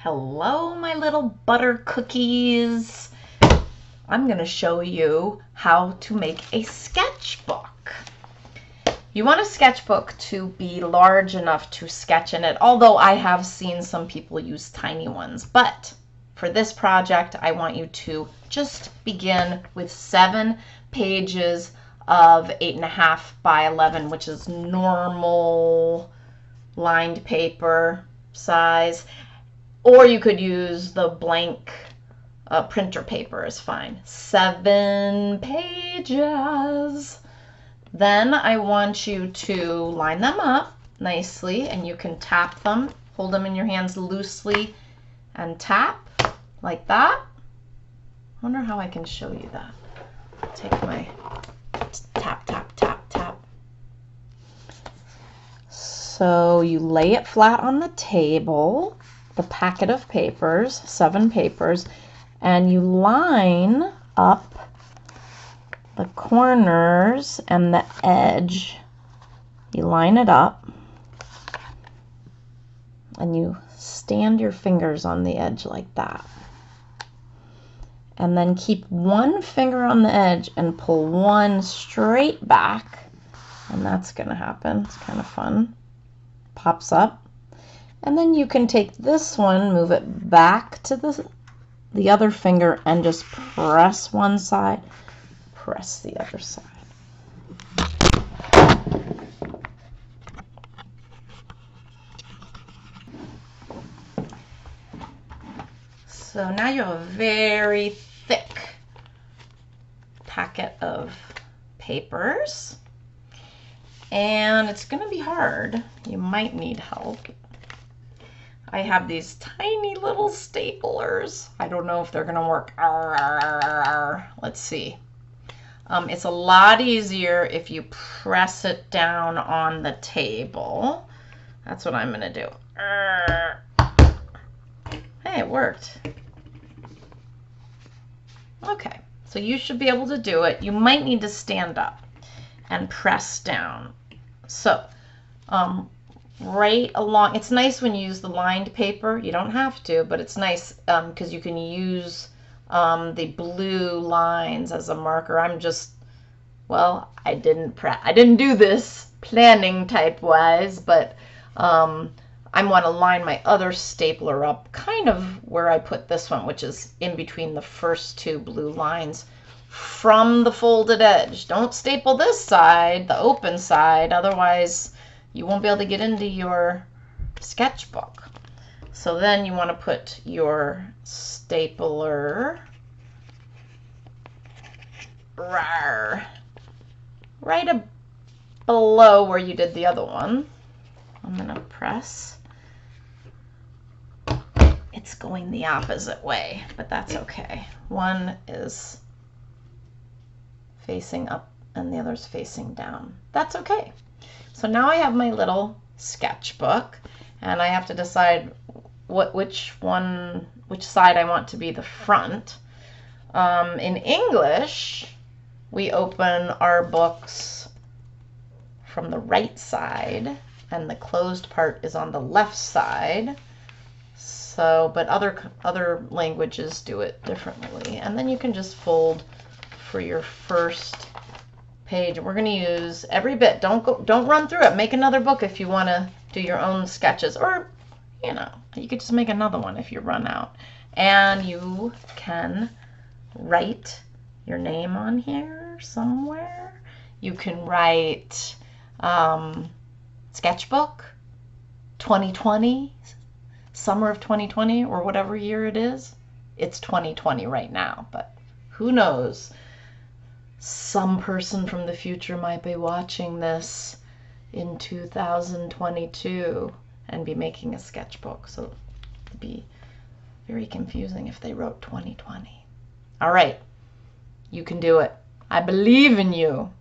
Hello, my little butter cookies. I'm going to show you how to make a sketchbook. You want a sketchbook to be large enough to sketch in it, although I have seen some people use tiny ones. But for this project, I want you to just begin with 7 pages of 8.5 by 11, which is normal lined paper size. Or you could use the blank printer paper is fine. 7 pages. Then I want you to line them up nicely, and you can tap them, hold them in your hands loosely and tap like that. I wonder how I can show you that. I'll take my tap, tap, tap, tap. So you lay it flat on the table, the packet of papers, 7 papers, and you line up the corners and the edge. You line it up and you stand your fingers on the edge like that. And then keep one finger on the edge and pull one straight back. And that's going to happen. It's kind of fun. Pops up. And then you can take this one, move it back to the other finger, and just press one side, press the other side. So now you have a very thick packet of papers, and it's going to be hard. You might need help. I have these tiny little staplers. I don't know if they're gonna work. Let's see. It's a lot easier if you press it down on the table. That's what I'm gonna do. Hey, it worked. Okay, so you should be able to do it. You might need to stand up and press down. So, right along, it's nice when you use the lined paper. You don't have to, but it's nice because you can use the blue lines as a marker. I'm just, well, I didn't do this planning type wise, but I want to line my other stapler up kind of where I put this one, which is in between the first 2 blue lines from the folded edge. Don't staple this side, the open side, otherwise you won't be able to get into your sketchbook. So then you want to put your stapler right below where you did the other one. I'm going to press. It's going the opposite way, but that's okay. One is facing up and the other's facing down. That's okay. So now I have my little sketchbook, and I have to decide which side I want to be the front. In English, we open our books from the right side, and the closed part is on the left side. So, but other languages do it differently. And then you can just fold for your first page. We're going to use every bit. Don't run through it. Make another book if you want to do your own sketches, or you know, you could just make another one if you run out. And you can write your name on here somewhere. You can write Sketchbook 2020, summer of 2020, or whatever year it is. It's 2020 right now, but who knows? Some person from the future might be watching this in 2022 and be making a sketchbook. So it'd be very confusing if they wrote 2020. All right, you can do it. I believe in you.